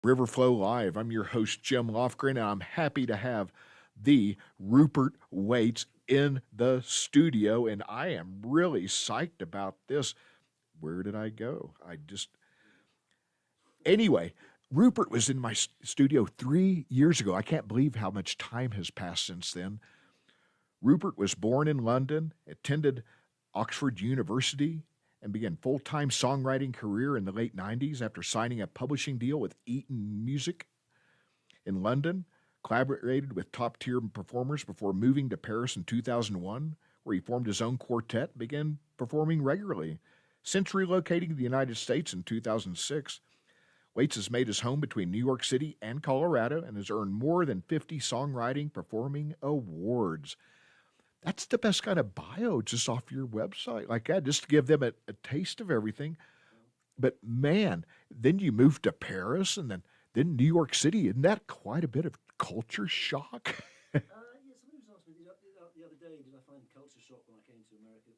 Riverflow Live. I'm your host, Jim Lofgren, and I'm happy to have the Rupert Wates in the studio, and I am really psyched about this. Where did I go? Anyway, Rupert was in my studio 3 years ago. I can't believe how much time has passed since then. Rupert was born in London, attended Oxford University, and began full-time songwriting career in the late 90s after signing a publishing deal with Eaton Music in London, collaborated with top-tier performers before moving to Paris in 2001, where he formed his own quartet and began performing regularly. Since relocating to the United States in 2006, Waits has made his home between New York City and Colorado and has earned more than 50 songwriting performing awards. That's the best kind of bio just off your website like that, just to give them a taste of everything. But man, then you moved to Paris and then New York City. Isn't that quite a bit of culture shock? Yeah, somebody was asking me the other day, did I find culture shock when I came to America?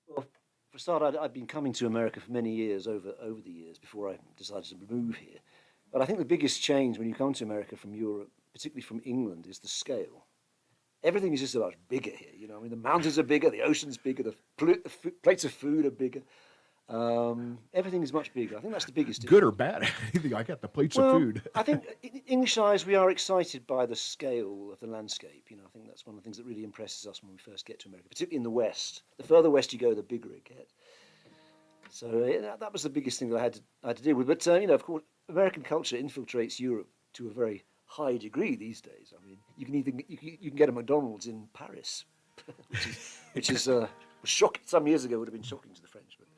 Well, for a start, I'd been coming to America for many years, over the years, before I decided to move here. But I think the biggest change when you come to America from Europe, particularly from England, is the scale. Everything is just so much bigger here. You know, I mean, the mountains are bigger, the ocean's bigger, the plates of food are bigger. Everything is much bigger. I think that's the biggest Good or bad? I got the plates of food. I think English eyes, we are excited by the scale of the landscape. You know, I think that's one of the things that really impresses us when we first get to America, particularly in the West. The further west you go, the bigger it gets. So that was the biggest thing that I had to deal with. But you know, of course, American culture infiltrates Europe to a very high degree these days. I mean, you can get a McDonald's in Paris, which is shocking. Some years ago would have been shocking to the French. But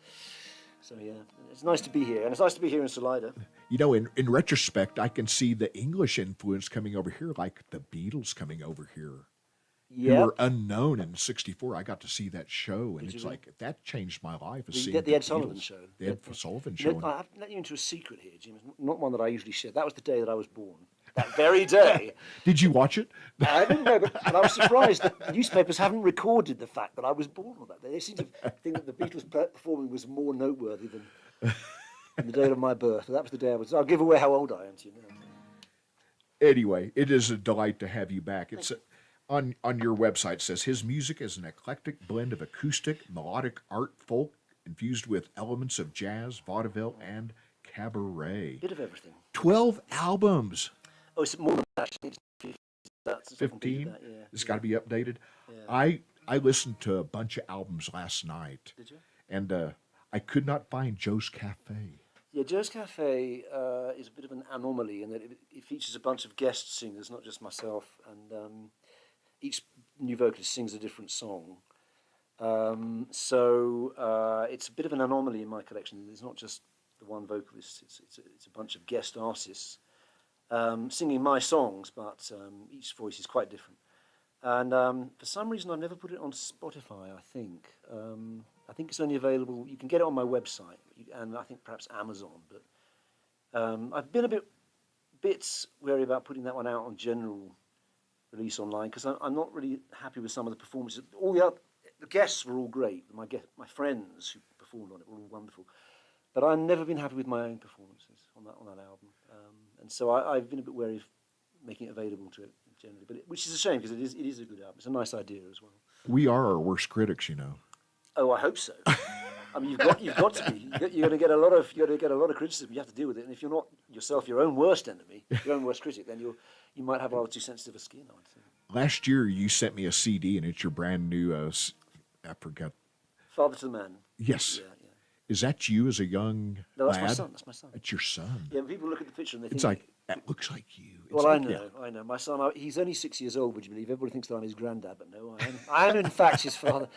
so yeah, it's nice to be here, and it's nice to be here in Salida. You know, in retrospect, I can see the English influence coming over here, like the Beatles coming over here. Yeah, who were unknown in '64. I got to see that show, and it's like that changed my life. The Ed Sullivan show. The Ed Sullivan show. I have to let you into a secret here, Jim. It's not one that I usually share. That was the day that I was born. That very day. Did you watch it? I didn't know, but I was surprised that the newspapers haven't recorded the fact that I was born on that day. They seem to think that the Beatles performing was more noteworthy than the date of my birth. But that was the day I was. I'll give away how old I am to you now. Anyway, it is a delight to have you back. It's on your website. It says his music is an eclectic blend of acoustic, melodic art folk infused with elements of jazz, vaudeville, and cabaret. Bit of everything. 12 albums. Oh, it's more than that, actually. It's 15? That, yeah. It's got to be updated. Yeah. I listened to a bunch of albums last night. Did you? And I could not find Joe's Cafe. Yeah, Joe's Cafe is a bit of an anomaly in that it features a bunch of guest singers, not just myself, and each new vocalist sings a different song. So it's a bit of an anomaly in my collection. There's not just the one vocalist, it's a bunch of guest artists singing my songs, but each voice is quite different. And for some reason, I've never put it on Spotify, I think. I think it's only available, you can get it on my website, and I think perhaps Amazon. But I've been a bit wary about putting that one out on general release online, because I'm not really happy with some of the performances. The guests were all great. My friends who performed on it were all wonderful. But I've never been happy with my own performances on that album. And so I've been a bit wary of making it available to it generally, which is a shame, because it is a good album. It's a nice idea as well. We are our worst critics, you know. Oh, I hope so. I mean, you've got to be. You're going to get a lot of criticism. You have to deal with it. And if you're not yourself your own worst enemy, your own worst critic, then you might have a little too sensitive a skin, I would say. Last year, you sent me a CD, and it's your brand new. I forgot. Father to the Man. Yes. Yeah. Is that you as a young No, that's lad? my son. That's my son. That's your son. Yeah, when people look at the picture and they think... It's like, that looks like you. It's Well, like, I know. My son, he's only 6 years old, would you believe? Everybody thinks that I'm his granddad, but no, I am in fact his father.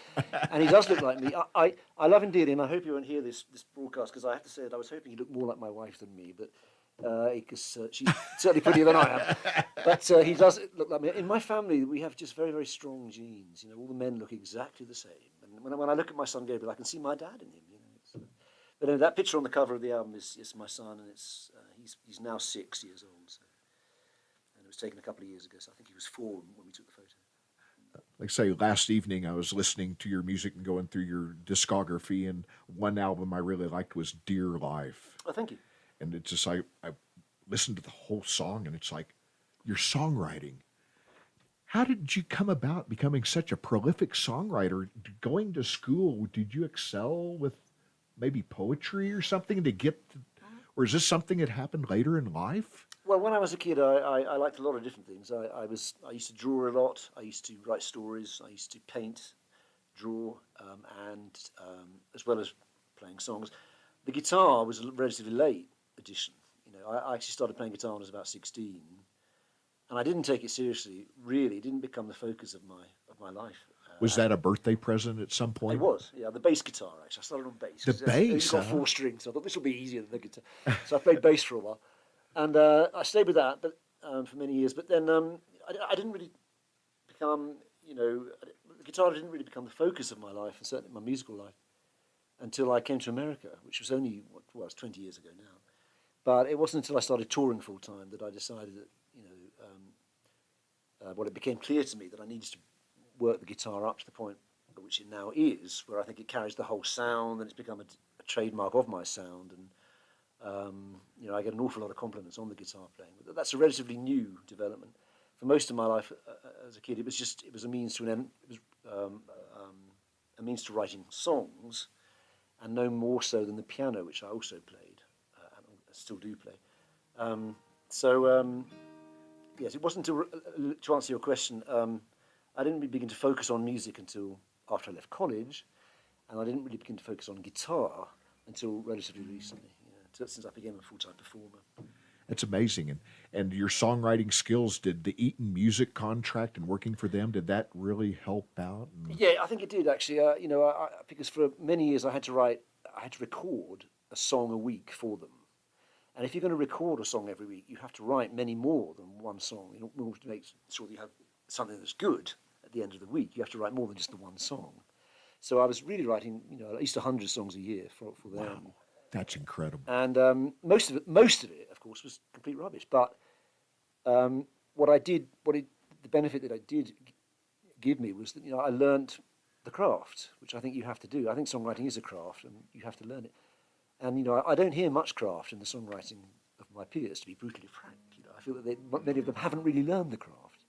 And he does look like me. I love him dearly, and I hope you won't hear this broadcast, because I have to say that I was hoping he looked more like my wife than me, but because she's certainly prettier than I am. But he does look like me. In my family, we have just very, very strong genes. You know, all the men look exactly the same. And when I look at my son Gabriel, I can see my dad in him. You know, but that picture on the cover of the album is my son, and he's now 6 years old. So. And it was taken a couple of years ago, so I think he was 4 when we took the photo. Like I say, last evening I was listening to your music and going through your discography, and one album I really liked was Dear Life. Oh, thank you. And it's just I listen to the whole song, and it's like your songwriting. How did you come about becoming such a prolific songwriter? Going to school, did you excel with maybe poetry or something to get, or is this something that happened later in life? Well, when I was a kid, I liked a lot of different things. I used to draw a lot. I used to write stories. I used to paint, draw, and as well as playing songs. The guitar was a relatively late addition. I actually started playing guitar when I was about 16, and I didn't take it seriously. Really, it didn't become the focus of my life. Was that a birthday present at some It point? was, yeah, the bass guitar. Actually, I started on bass. The 'Cause it's bass, got huh? 4 strings, so I thought this will be easier than the guitar. So I played bass for a while, and I stayed with that, but for many years. But then I didn't really become, the guitar didn't really become the focus of my life, and certainly my musical life, until I came to America, which was only it's 20 years ago now. But it wasn't until I started touring full time that I decided that, it became clear to me that I needed to work the guitar up to the point at which it now is, where I think it carries the whole sound, and it's become a trademark of my sound. And I get an awful lot of compliments on the guitar playing. But that's a relatively new development. For most of my life as a kid, it was a means to an end. It was a means to writing songs, and no more so than the piano, which I also played and still do play. Yes, it wasn't to answer your question. I didn't really begin to focus on music until after I left college, and I didn't really begin to focus on guitar until relatively recently, since I became a full-time performer. That's amazing. And your songwriting skills, did the Eaton Music contract and working for them, did that really help out? Yeah, I think it did actually. Because for many years I had to record a song a week for them. And if you're going to record a song every week, you have to write many more than one song in order to make sure that you have something that's good at the end of the week. You have to write more than just the one song. So I was really writing, at least 100 songs a year for them. Wow, that's incredible. And most of it, of course, was complete rubbish. But the benefit that I did give me was that I learnt the craft, which I think you have to do. I think songwriting is a craft, and you have to learn it. And I don't hear much craft in the songwriting of my peers, to be brutally frank. I feel that many of them haven't really learned the craft.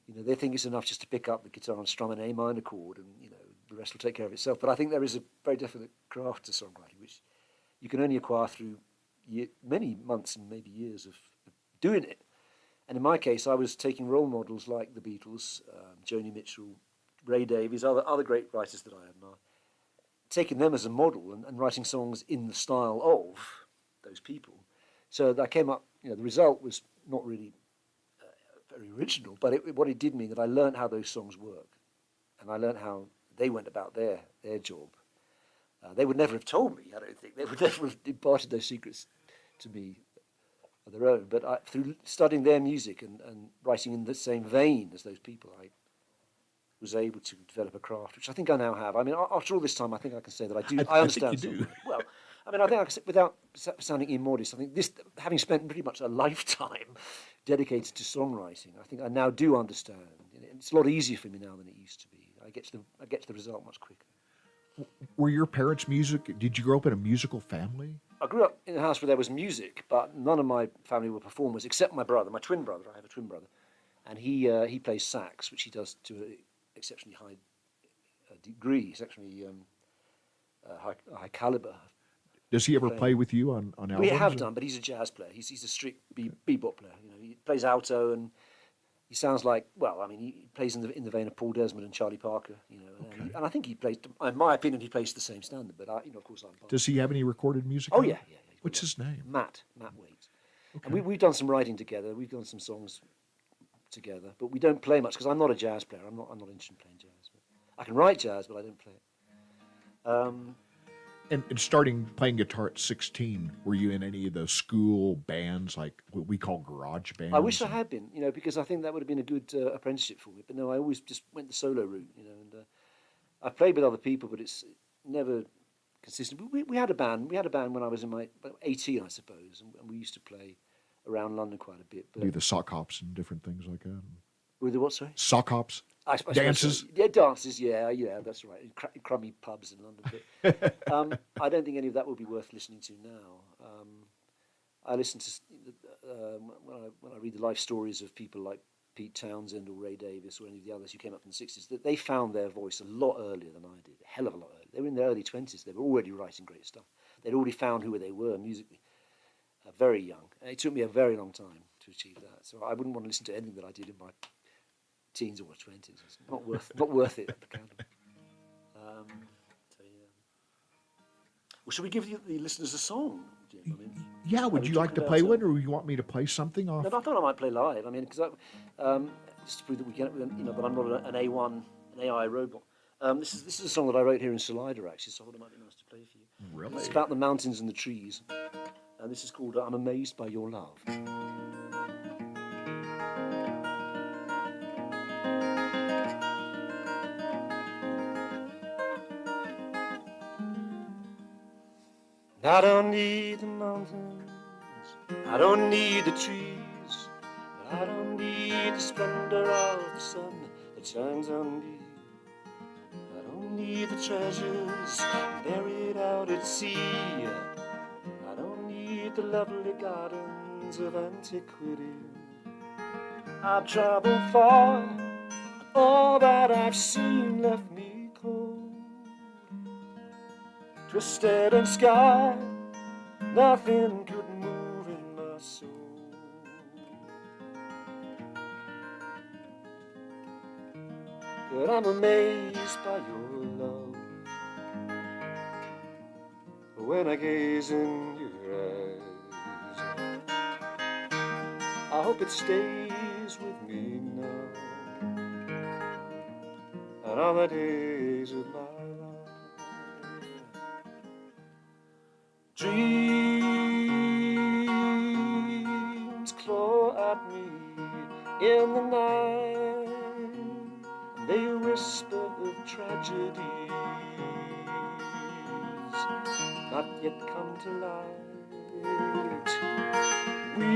They think it's enough just to pick up the guitar and strum an A minor chord, and the rest will take care of itself. But I think there is a very definite craft to songwriting, which you can only acquire through many months and maybe years of doing it. And in my case, I was taking role models like the Beatles, Joni Mitchell, Ray Davies, other great writers that I admire, taking them as a model and writing songs in the style of those people. So that I came up, the result was not really very original, but what it did mean that I learned how those songs work, and I learned how they went about their job. They would never have told me, I don't think. They would never have imparted those secrets to me of their own. But through studying their music and writing in the same vein as those people, I was able to develop a craft, which I think I now have. I mean, after all this time, I think I can say that I do. I understand. I think you do. Well, I mean, I think without sounding immodest, I think having spent pretty much a lifetime dedicated to songwriting, I think I now do understand. It's a lot easier for me now than it used to be. I get to the result much quicker. Were your parents music? Did you grow up in a musical family? I grew up in a house where there was music, but none of my family were performers except my brother, my twin brother. I have a twin brother, and he plays sax, which he does to an exceptionally high degree, exceptionally high caliber. Does he ever play with you on albums? We have done, but he's a jazz player. He's a strict bebop player. He plays alto, and he sounds like, well, I mean, he plays in the vein of Paul Desmond and Charlie Parker. Okay. And I think he plays. In my opinion, he plays the same standard. But of course, I'm. Does he have any recorded music? Oh yeah. What's his name? Matt Wates. Okay. And we've done some writing together. We've done some songs together, but we don't play much because I'm not a jazz player. I'm not interested in playing jazz. But I can write jazz, but I don't play it. And starting playing guitar at 16, were you in any of those school bands, like what we call garage bands? I wish I had been, because I think that would have been a good apprenticeship for me. But no, I always just went the solo route, and I played with other people, but it's never consistent. We had a band. We had a band when I was in my 18, I suppose, and we used to play around London quite a bit. But do the sock hops and different things like that? With the what, sorry? Sock hops? I Dances? So. Yeah, dances, yeah, that's right. In crummy pubs in London. But, I don't think any of that would be worth listening to now. I listen to when I read the life stories of people like Pete Townsend or Ray Davis or any of the others who came up in the 60s, that they found their voice a lot earlier than I did, a hell of a lot earlier. They were in their early 20s. They were already writing great stuff. They'd already found who they were musically, very young. And it took me a very long time to achieve that. So I wouldn't want to listen to anything that I did in my teens or 20s. It's not worth it at the count. So yeah. Well, should we give the listeners a song, Jim? I mean, Yeah, would you like to play one, or you want me to play something off? No, I thought I might play live. I mean, because just to prove that we can, that I'm not an A1, an AI robot. This is a song that I wrote here in Salida, actually, so I thought it might be nice to play for you. Really? It's about the mountains and the trees, and this is called "I'm Amazed by Your Love." I don't need the mountains, I don't need the trees, I don't need the splendor of the sun that shines on me. I don't need the treasures buried out at sea. I don't need the lovely gardens of antiquity. I've traveled far, all that I've seen left me cold, twisted and scarred, nothing could move in my soul. But I'm amazed by your love when I gaze in your eyes. I hope it stays with me now and all the days of my life. Dreams claw at me in the night, and they whisper of tragedies not yet come to light. We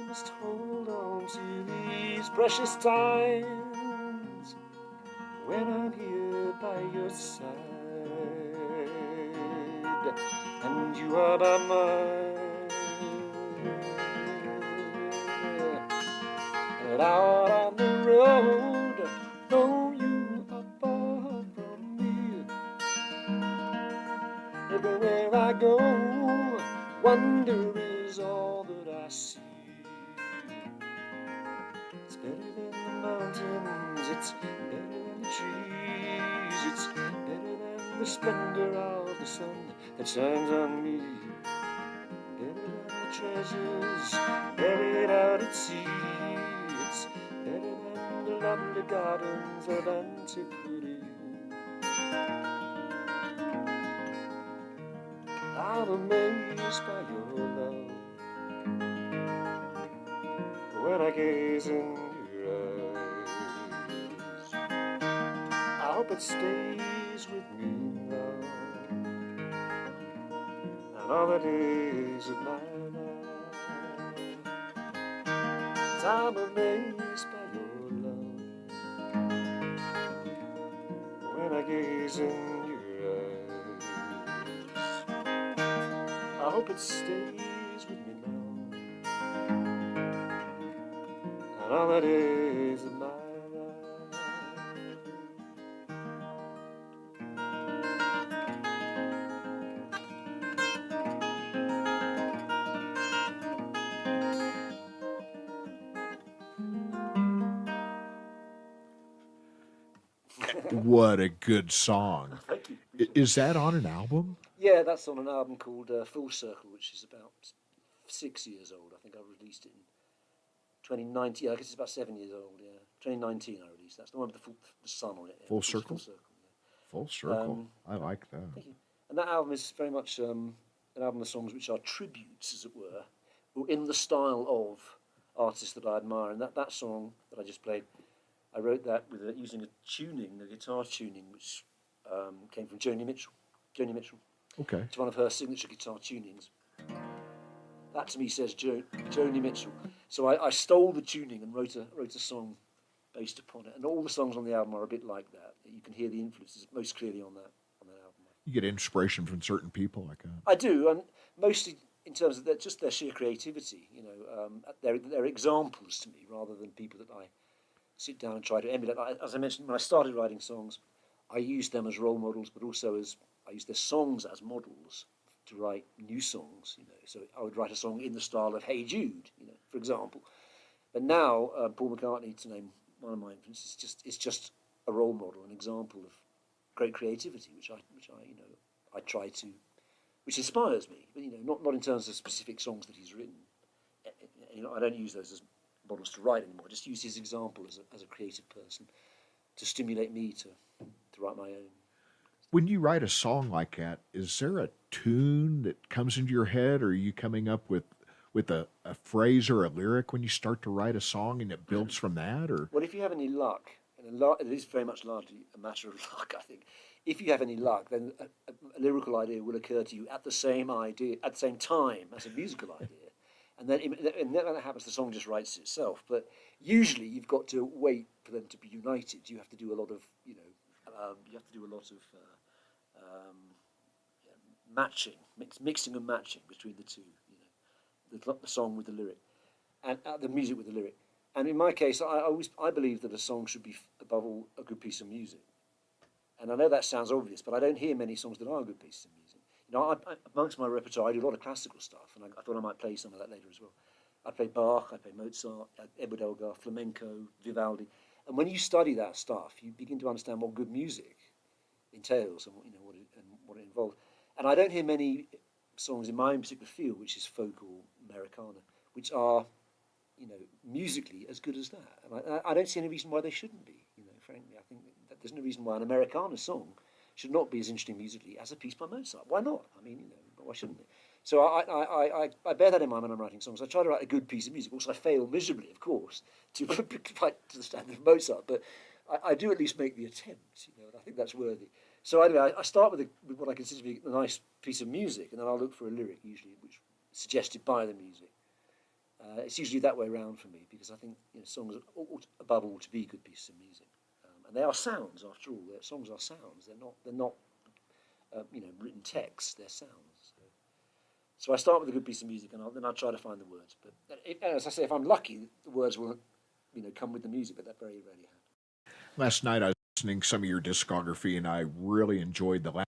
must hold on to these precious times when I'm here by your side, and you are by mine. And out on the road, though you are far from me, everywhere I go, wonder is all that I see. It's better than the mountains, it's better than the trees, it's better than the splendor of the sun that shines on me, better than the treasures buried out at sea, it's better than the lovely gardens of antiquity. I'm amazed by your love when I gaze in your eyes. I hope it stays with me now and all the days of my life. I'm amazed by your love when I gaze in your eyes. I hope it stays with me now and all the days of my life. What a good song. Thank you. Is that on an album? Yeah, that's on an album called Full Circle, which is about 6 years old. I think I released it in 2019. I guess it's about 7 years old, yeah. 2019 I released. That's the one with the sun on it. Yeah. Full Circle? Full Circle, yeah. Full Circle. I like that. Thank you. And that album is very much an album of songs which are tributes, as it were, or in the style of artists that I admire. And that song that I just played, I wrote that with using a guitar tuning, which came from Joni Mitchell. Joni Mitchell. Okay. It's one of her signature guitar tunings. That to me says Joni Mitchell. So I stole the tuning and wrote a song based upon it. And all the songs on the album are a bit like that. You can hear the influences most clearly on that album. You get inspiration from certain people like that. I do, and mostly in terms of just their sheer creativity. They're examples to me rather than people that I sit down and try to emulate. As I mentioned, when I started writing songs, I used them as role models, but also as I used their songs as models to write new songs. So I would write a song in the style of Hey Jude, for example. But now Paul McCartney, to name one of my influences, is just a role model, an example of great creativity, which I try to, which inspires me. But not in terms of specific songs that he's written. I don't use those as models to write anymore. I just use his example as a creative person to stimulate me to write my own. When you write a song like that, is there a tune that comes into your head, or are you coming up with a phrase or a lyric when you start to write a song and it builds from that? Or Well, if you have any luck, and it is very much largely a matter of luck, I think. If you have any luck, then a lyrical idea will occur to you at the same time as a musical idea, and then when that happens, the song just writes itself. But usually, you've got to wait for them to be united. You have to do a lot of um, matching, mixing and matching between the two. The song with the lyric, and the music with the lyric. And in my case, I believe that a song should be above all a good piece of music. And I know that sounds obvious, but I don't hear many songs that are good pieces of music. Amongst my repertoire, I do a lot of classical stuff, and I thought I might play some of that later as well. I play Bach, I play Mozart, Edward Elgar, flamenco, Vivaldi, and when you study that stuff, you begin to understand what good music entails and what it involves. And I don't hear many songs in my own particular field, which is folk or Americana, which are musically as good as that. And I don't see any reason why they shouldn't be. Frankly, I think that there's no reason why an Americana song should not be as interesting musically as a piece by Mozart. Why not? I mean, why shouldn't it? So I bear that in mind when I'm writing songs. I try to write a good piece of music. Also, I fail miserably, of course, to quite to the standard of Mozart. But I do at least make the attempt. And I think that's worthy. So anyway, I start with what I consider to be a nice piece of music, and then I'll look for a lyric usually, which is suggested by the music. It's usually that way around for me because I think songs ought above all to be good pieces of music, and they are sounds after all. Songs are sounds. They're not written texts. They're sounds. So I start with a good piece of music, and then I'll try to find the words. But as I say, if I'm lucky, the words will come with the music, but that very rarely happens. last night I was listening to some of your discography, and I really enjoyed the last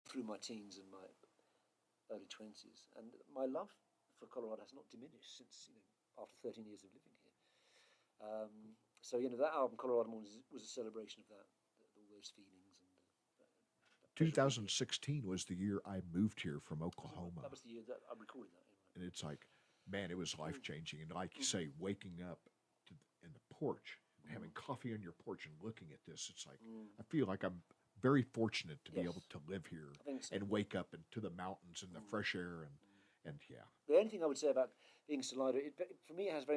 Through my teens and my early 20s, and my love for Colorado has not diminished since after 13 years of living here. So that album Colorado Mornings was a celebration of that, all those feelings, and 2016 was the year I moved here from Oklahoma. That was the year that I recorded that. And it's like, man, it was life changing. And like you say, waking up in the porch, and having coffee on your porch and looking at this, it's like, I feel like I'm very fortunate to be able to live here I think so. and wake up into the mountains and the fresh air. And yeah. The only thing I would say about being Salida, for me, it has very